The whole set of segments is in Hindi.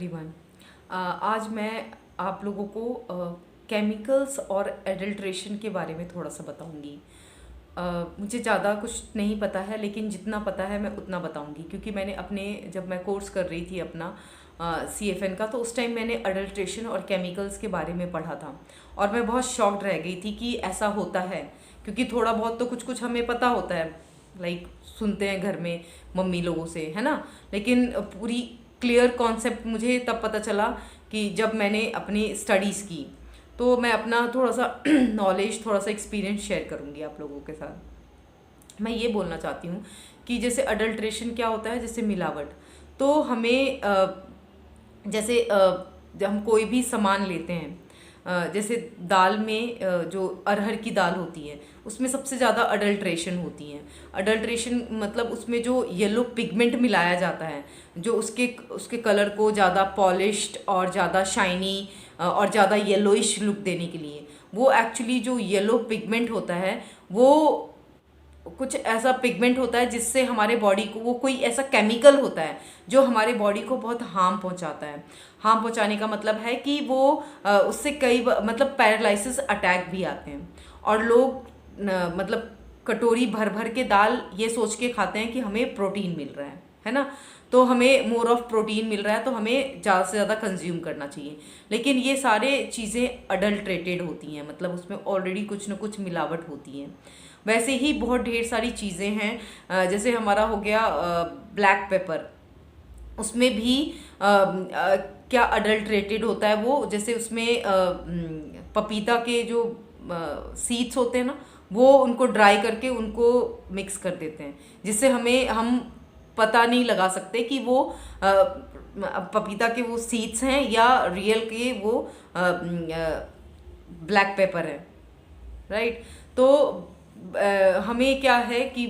एवरीवन। आज मैं आप लोगों को केमिकल्स और एडल्ट्रेशन के बारे में थोड़ा सा बताऊंगी। मुझे ज़्यादा कुछ नहीं पता है, लेकिन जितना पता है मैं उतना बताऊंगी, क्योंकि मैंने जब मैं कोर्स कर रही थी अपना CFN का, तो उस टाइम मैंने अडल्ट्रेशन और केमिकल्स के बारे में पढ़ा था और मैं बहुत शॉक्ड रह गई थी कि ऐसा होता है। क्योंकि थोड़ा बहुत तो कुछ कुछ हमें पता होता है, लाइक सुनते हैं घर में मम्मी लोगों से, है ना। लेकिन पूरी क्लियर कॉन्सेप्ट मुझे तब पता चला कि जब मैंने अपनी स्टडीज़ की। तो मैं अपना थोड़ा सा नॉलेज, थोड़ा सा एक्सपीरियंस शेयर करूँगी आप लोगों के साथ। मैं ये बोलना चाहती हूँ कि जैसे अडल्ट्रेशन क्या होता है, जैसे मिलावट। तो हमें जैसे जब हम कोई भी सामान लेते हैं, जैसे दाल में जो अरहर की दाल होती है उसमें सबसे ज़्यादा अडल्ट्रेशन होती है। अडल्ट्रेशन मतलब उसमें जो येलो पिगमेंट मिलाया जाता है, जो उसके उसके कलर को ज़्यादा पॉलिश्ड और ज़्यादा शाइनी और ज़्यादा येलोइश लुक देने के लिए, वो एक्चुअली जो येलो पिगमेंट होता है वो कुछ ऐसा पिगमेंट होता है जिससे हमारे बॉडी को, वो कोई ऐसा केमिकल होता है जो हमारे बॉडी को बहुत हार्म पहुंचाता है। हार्म पहुंचाने का मतलब है कि वो उससे मतलब पैरालिसिस अटैक भी आते हैं। और लोग मतलब कटोरी भर भर के दाल ये सोच के खाते हैं कि हमें प्रोटीन मिल रहा है ना। तो हमें मोर ऑफ प्रोटीन मिल रहा है, तो हमें ज़्यादा से ज़्यादा कंज्यूम करना चाहिए। लेकिन ये सारे चीज़ें अडल्ट्रेटेड होती हैं, मतलब उसमें ऑलरेडी कुछ ना कुछ मिलावट होती है। वैसे ही बहुत ढेर सारी चीज़ें हैं, जैसे हमारा हो गया ब्लैक पेपर। उसमें भी क्या अडल्ट्रेटेड होता है वो, जैसे उसमें पपीता के जो सीड्स होते हैं ना, वो उनको ड्राई करके उनको मिक्स कर देते हैं, जिससे हम पता नहीं लगा सकते कि वो पपीता के वो सीड्स हैं या रियल के वो ब्लैक पेपर है, राइट। तो हमें क्या है कि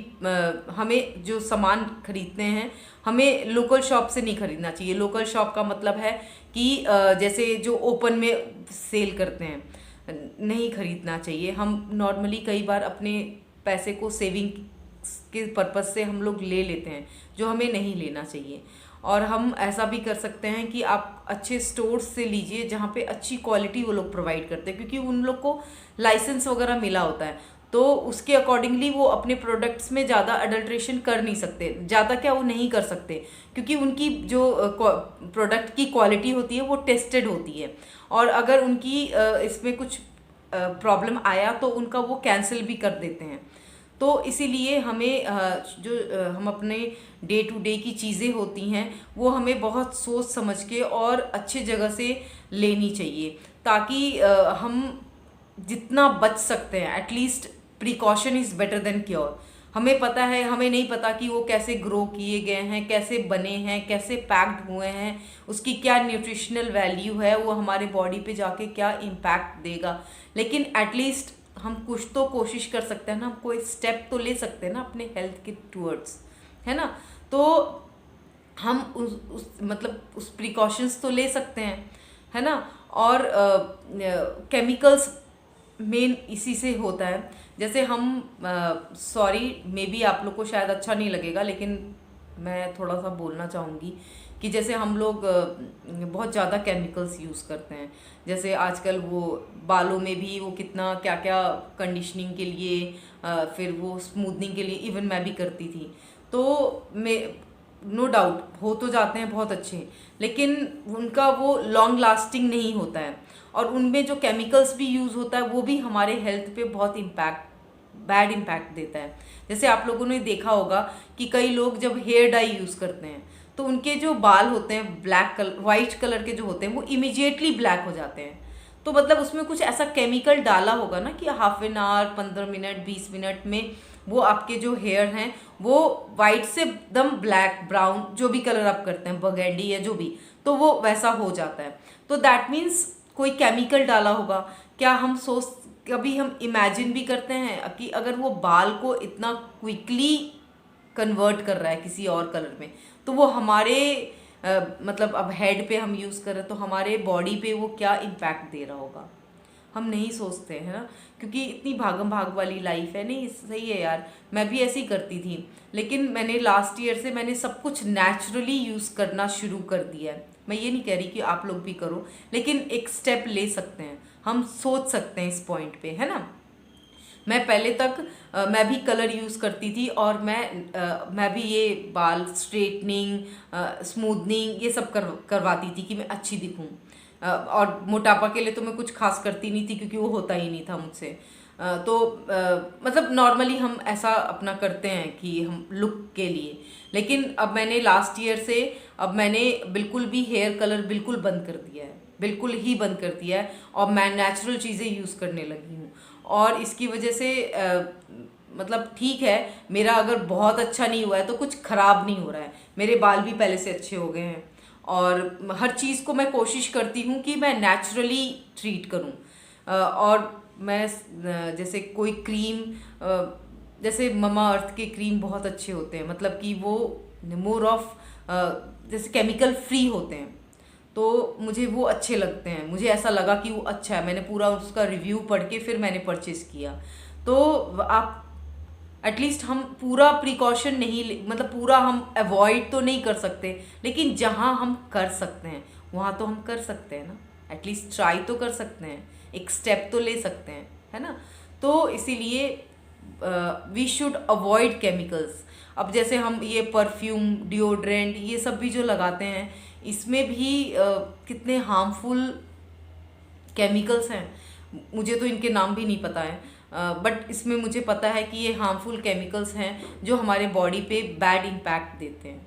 हमें जो सामान खरीदते हैं, हमें लोकल शॉप से नहीं खरीदना चाहिए। लोकल शॉप का मतलब है कि जैसे जो ओपन में सेल करते हैं, नहीं खरीदना चाहिए। हम नॉर्मली कई बार अपने पैसे को सेविंग के पर्पज़ से हम लोग ले लेते हैं, जो हमें नहीं लेना चाहिए। और हम ऐसा भी कर सकते हैं कि आप अच्छे स्टोर्स से लीजिए जहाँ पे अच्छी क्वालिटी वो लोग प्रोवाइड करते हैं, क्योंकि उन लोग को लाइसेंस वगैरह मिला होता है। तो उसके अकॉर्डिंगली वो अपने प्रोडक्ट्स में ज़्यादा अडल्ट्रेशन कर नहीं सकते, ज़्यादा क्या वो नहीं कर सकते, क्योंकि उनकी जो प्रोडक्ट की क्वालिटी होती है वो टेस्टेड होती है। और अगर उनकी इसमें कुछ प्रॉब्लम आया तो उनका वो कैंसिल भी कर देते हैं। तो इसीलिए हमें जो हम अपने डे टू डे की चीज़ें होती हैं वो हमें बहुत सोच समझ के और अच्छे जगह से लेनी चाहिए, ताकि हम जितना बच सकते हैं। At least precaution is better than cure. हमें पता है, हमें नहीं पता कि वो कैसे ग्रो किए गए हैं, कैसे बने हैं, कैसे पैक्ड हुए हैं, उसकी क्या न्यूट्रिशनल वैल्यू है, वो हमारे बॉडी पे जाके क्या इम्पैक्ट देगा। लेकिन एटलीस्ट हम कुछ तो कोशिश कर सकते हैं ना, हम कोई स्टेप तो ले सकते हैं ना अपने हेल्थ के टूवर्ड्स, है ना। तो हम मतलब उस प्रिकॉशंस तो ले सकते हैं, है ना। और केमिकल्स मेन इसी से होता है। जैसे हम सॉरी, मे बी आप लोग को शायद अच्छा नहीं लगेगा, लेकिन मैं थोड़ा सा बोलना चाहूँगी कि जैसे हम लोग बहुत ज़्यादा केमिकल्स यूज़ करते हैं। जैसे आजकल वो बालों में भी वो कितना क्या क्या कंडीशनिंग के लिए, फिर वो स्मूथनिंग के लिए इवन मैं भी करती थी। तो मैं नो डाउट हो तो जाते हैं बहुत अच्छे, लेकिन उनका वो लॉन्ग लास्टिंग नहीं होता है। और उनमें जो केमिकल्स भी यूज़ होता है वो भी हमारे हेल्थ पे बहुत बैड इम्पैक्ट देता है। जैसे आप लोगों ने देखा होगा कि कई लोग जब हेयर डाई यूज़ करते हैं तो उनके जो बाल होते हैं वाइट कलर के जो होते हैं वो इमिजिएटली ब्लैक हो जाते हैं। तो मतलब उसमें कुछ ऐसा केमिकल डाला होगा ना कि half an hour, 15 minute, 20 minute में वो आपके जो हेयर हैं वो वाइट से एकदम ब्लैक, ब्राउन, जो भी कलर आप करते हैं, बर्गेंडी या जो भी, तो वो वैसा हो जाता है। तो दैट मीन्स कोई केमिकल डाला होगा। क्या हम कभी हम इमेजिन भी करते हैं कि अगर वो बाल को इतना क्विकली कन्वर्ट कर रहा है किसी और कलर में, तो वो हमारे मतलब अब हेड पे हम यूज़ कर रहे हैं तो हमारे बॉडी पे वो क्या इम्पैक्ट दे रहा होगा, हम नहीं सोचते हैं ना। क्योंकि इतनी भागम भाग वाली लाइफ है। नहीं, सही है यार, मैं भी ऐसी करती थी, लेकिन मैंने लास्ट ईयर से मैंने सब कुछ नेचुरली यूज़ करना शुरू कर दिया है। मैं ये नहीं कह रही कि आप लोग भी करो, लेकिन एक स्टेप ले सकते हैं, हम सोच सकते हैं इस पॉइंट पे, है ना। मैं पहले तक मैं भी कलर यूज़ करती थी, और मैं भी ये बाल स्ट्रेटनिंग स्मूदनिंग ये सब करवाती थी कि मैं अच्छी दिखूं। और मोटापा के लिए तो मैं कुछ खास करती नहीं थी, क्योंकि वो होता ही नहीं था मुझसे। मतलब नॉर्मली हम ऐसा अपना करते हैं कि हम लुक के लिए। लेकिन अब मैंने लास्ट ईयर से अब मैंने बिल्कुल भी हेयर कलर बिल्कुल बंद कर दिया है, बिल्कुल ही बंद कर दिया है, और मैं नेचुरल चीज़ें यूज़ करने लगी हूँ। और इसकी वजह से मतलब ठीक है, मेरा अगर बहुत अच्छा नहीं हुआ है तो कुछ ख़राब नहीं हो रहा है, मेरे बाल भी पहले से अच्छे हो गए हैं। और हर चीज़ को मैं कोशिश करती हूँ कि मैं नेचुरली ट्रीट करूँ। और मैं जैसे कोई क्रीम, जैसे ममा अर्थ के क्रीम बहुत अच्छे होते हैं, मतलब कि वो मोर ऑफ जैसे केमिकल फ्री होते हैं, तो मुझे वो अच्छे लगते हैं। मुझे ऐसा लगा कि वो अच्छा है, मैंने पूरा उसका रिव्यू पढ़ के फिर मैंने परचेज़ किया। तो आप एटलीस्ट हम पूरा प्रिकॉशन नहीं मतलब पूरा हम अवॉइड तो नहीं कर सकते, लेकिन जहाँ हम कर सकते हैं वहाँ तो हम कर सकते हैं ना, एटलीस्ट ट्राई तो कर सकते हैं, एक स्टेप तो ले सकते हैं, है ना। तो इसीलिए वी शुड अवॉइड केमिकल्स। अब जैसे हम ये परफ्यूम, डिओड्रेंट, ये सब भी जो लगाते हैं, इसमें भी कितने हार्मफुल केमिकल्स हैं। मुझे तो इनके नाम भी नहीं पता है, बट इसमें मुझे पता है कि ये हार्मफुल केमिकल्स हैं जो हमारे बॉडी पे बैड इम्पैक्ट देते हैं।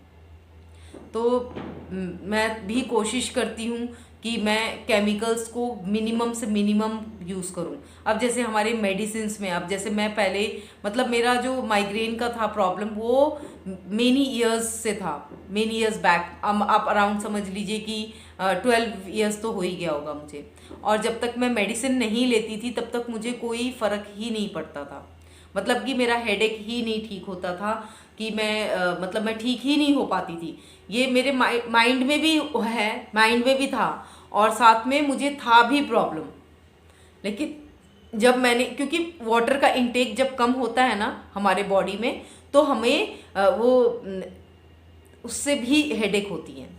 तो मैं भी कोशिश करती हूँ कि मैं केमिकल्स को मिनिमम से मिनिमम यूज़ करूँ। अब जैसे हमारे मेडिसिन्स में, अब जैसे मैं पहले मतलब मेरा जो माइग्रेन का था प्रॉब्लम, वो मेनी ईयर्स से था, मेनी ईयर्स बैक। आप अराउंड समझ लीजिए कि 12 ईयर्स तो हो ही गया होगा मुझे। और जब तक मैं मेडिसिन नहीं लेती थी तब तक मुझे कोई फ़र्क ही नहीं पड़ता था, मतलब कि मेरा हेडेक ही नहीं ठीक होता था, कि मैं मतलब मैं ठीक ही नहीं हो पाती थी। ये मेरे माइंड में भी है, माइंड में भी था, और साथ में मुझे था भी प्रॉब्लम। लेकिन जब मैंने, क्योंकि वाटर का इंटेक जब कम होता है ना हमारे बॉडी में, तो हमें वो उससे भी हेडेक होती है।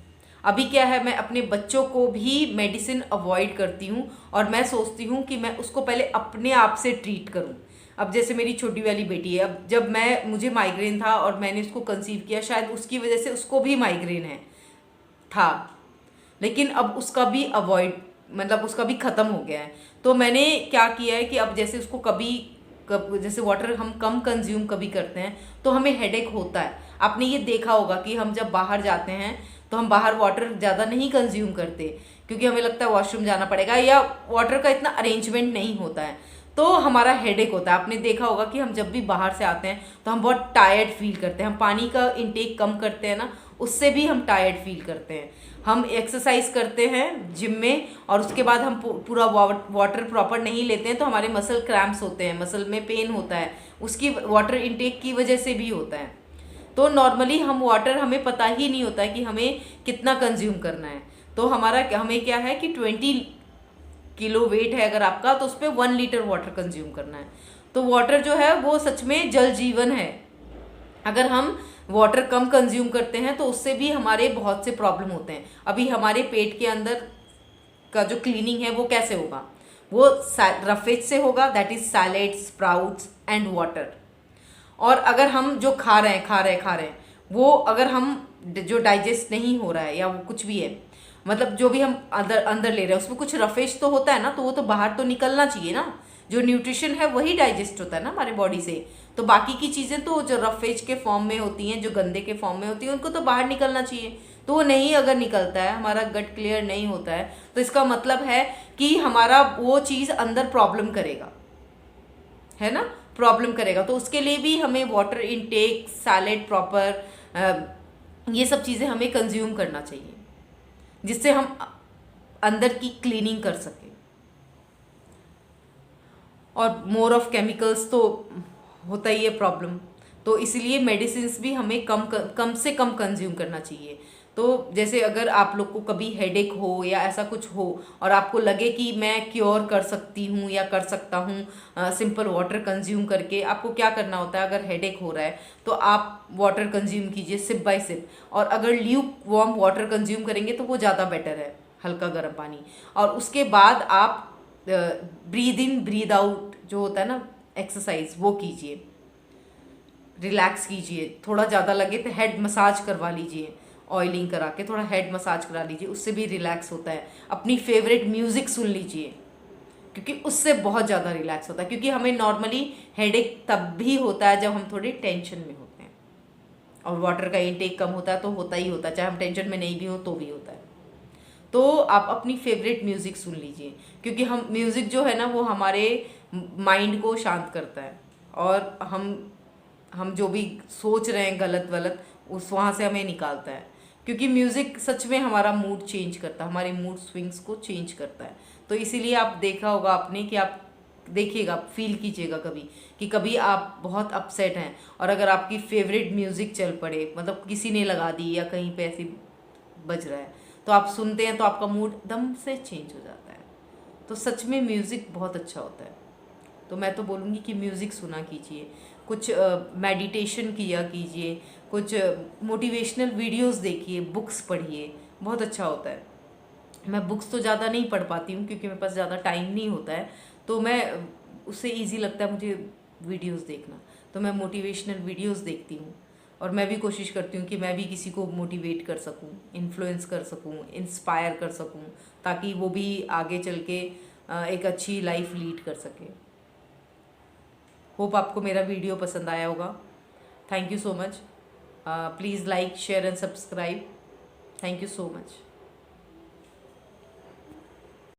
अभी क्या है, मैं अपने बच्चों को भी मेडिसिन अवॉइड करती हूँ, और मैं सोचती हूँ कि मैं उसको पहले अपने आप से ट्रीट करूँ। अब जैसे मेरी छोटी वाली बेटी है, अब जब मुझे माइग्रेन था और मैंने उसको कंसीव किया, शायद उसकी वजह से उसको भी माइग्रेन था, लेकिन अब उसका भी मतलब उसका भी ख़त्म हो गया है। तो मैंने क्या किया है कि अब जैसे उसको जैसे वाटर हम कम कंज्यूम कभी करते हैं तो हमें हेडेक होता है। आपने ये देखा होगा कि हम जब बाहर जाते हैं तो हम बाहर वाटर ज़्यादा नहीं कंज्यूम करते, क्योंकि हमें लगता है वॉशरूम जाना पड़ेगा, या वाटर का इतना अरेंजमेंट नहीं होता है, तो हमारा हेडेक होता है। आपने देखा होगा कि हम जब भी बाहर से आते हैं तो हम बहुत टायर्ड फील करते हैं, हम पानी का इंटेक कम करते हैं ना, उससे भी हम टायर्ड फील करते हैं। हम एक्सरसाइज करते हैं जिम में, और उसके बाद हम पूरा वाटर प्रॉपर नहीं लेते हैं तो हमारे मसल क्रैम्प्स होते हैं, मसल में पेन होता है, उसकी वाटर इंटेक की वजह से भी होता है। तो नॉर्मली हम वाटर, हमें पता ही नहीं होता है कि हमें कितना कंज्यूम करना है। तो हमें क्या है कि 20 किलो वेट है अगर आपका, तो उस पर 1 लीटर वाटर कंज्यूम करना है। तो वाटर जो है वो सच में जल जीवन है। अगर हम वाटर कम कंज्यूम करते हैं तो उससे भी हमारे बहुत से प्रॉब्लम होते हैं। अभी हमारे पेट के अंदर का जो क्लीनिंग है वो कैसे होगा, वो रफेज से होगा, that is salad, sprouts and water. और अगर हम जो खा रहे हैं वो अगर हम जो डाइजेस्ट नहीं हो रहा है, या वो कुछ भी है, मतलब जो भी हम अंदर ले रहे हैं उसमें कुछ रफेज तो होता है ना, तो वो तो बाहर तो निकलना चाहिए ना। जो न्यूट्रिशन है वही डाइजेस्ट होता है ना हमारे बॉडी से, तो बाकी की चीज़ें तो जो रफेज के फॉर्म में होती हैं, जो गंदे के फॉर्म में होती हैं, उनको तो बाहर निकलना चाहिए। तो वो नहीं अगर निकलता है, हमारा गट क्लियर नहीं होता है, तो इसका मतलब है कि हमारा वो चीज़ अंदर प्रॉब्लम करेगा, है ना, प्रॉब्लम करेगा। तो उसके लिए भी हमें वाटर इनटेक, सैलेड प्रॉपर, ये सब चीज़ें हमें कंज्यूम करना चाहिए, जिससे हम अंदर की क्लीनिंग कर सकें। और मोर ऑफ केमिकल्स तो होता ही है प्रॉब्लम, तो इसीलिए मेडिसिन्स भी हमें कम से कम कंज्यूम करना चाहिए। तो जैसे अगर आप लोग को कभी हेडेक हो या ऐसा कुछ हो और आपको लगे कि मैं क्योर कर सकती हूँ या कर सकता हूँ सिंपल वाटर कंज्यूम करके, आपको क्या करना होता है? अगर हेडेक हो रहा है तो आप वाटर कंज्यूम कीजिए सिप बाय सिप, और अगर ल्यूक वार्म वाटर कंज्यूम करेंगे तो वो ज़्यादा बेटर है, हल्का गर्म पानी। और उसके बाद आप ब्रीद इन ब्रीद आउट जो होता है ना एक्सरसाइज, वो कीजिए, रिलैक्स कीजिए। थोड़ा ज़्यादा लगे तो हेड मसाज करवा लीजिए, ऑयलिंग करा के थोड़ा हेड मसाज करा लीजिए, उससे भी रिलैक्स होता है। अपनी फेवरेट म्यूज़िक सुन लीजिए, क्योंकि उससे बहुत ज़्यादा रिलैक्स होता है। क्योंकि हमें नॉर्मली हेडेक तब भी होता है जब हम थोड़े टेंशन में होते हैं, और वाटर का इनटेक कम होता है तो होता ही होता है, चाहे हम टेंशन में नहीं भी हो तो भी होता है। तो आप अपनी फेवरेट म्यूज़िक सुन लीजिए, क्योंकि हम म्यूज़िक जो है ना वो हमारे माइंड को शांत करता है, और हम जो भी सोच रहे हैं गलत वलत, उस वहाँ से हमें निकालता है। क्योंकि म्यूज़िक सच में हमारा मूड चेंज करता है, हमारे मूड स्विंग्स को चेंज करता है। तो इसीलिए आप देखा होगा आपने कि आप देखिएगा, फील कीजिएगा कभी कि कभी आप बहुत अपसेट हैं और अगर आपकी फेवरेट म्यूज़िक चल पड़े, मतलब किसी ने लगा दी या कहीं पे ऐसी बज रहा है, तो आप सुनते हैं तो आपका मूड एकदम से चेंज हो जाता है। तो सच में म्यूज़िक बहुत अच्छा होता है। तो मैं तो बोलूँगी कि म्यूज़िक सुना कीजिए, कुछ मेडिटेशन किया कीजिए, कुछ मोटिवेशनल वीडियोस देखिए, बुक्स पढ़िए, बहुत अच्छा होता है। मैं बुक्स तो ज़्यादा नहीं पढ़ पाती हूँ क्योंकि मेरे पास ज़्यादा टाइम नहीं होता है, तो मैं उससे इजी लगता है मुझे वीडियोस देखना, तो मैं मोटिवेशनल वीडियोस देखती हूँ। और मैं भी कोशिश करती हूँ कि मैं भी किसी को मोटिवेट कर सकूँ, इन्फ्लुएंस कर सकूँ, इंस्पायर कर सकूँ, ताकि वो भी आगे चल के एक अच्छी लाइफ लीड कर सके। होप आपको मेरा वीडियो पसंद आया होगा। Thank you so much. Please like share and subscribe. Thank you so much.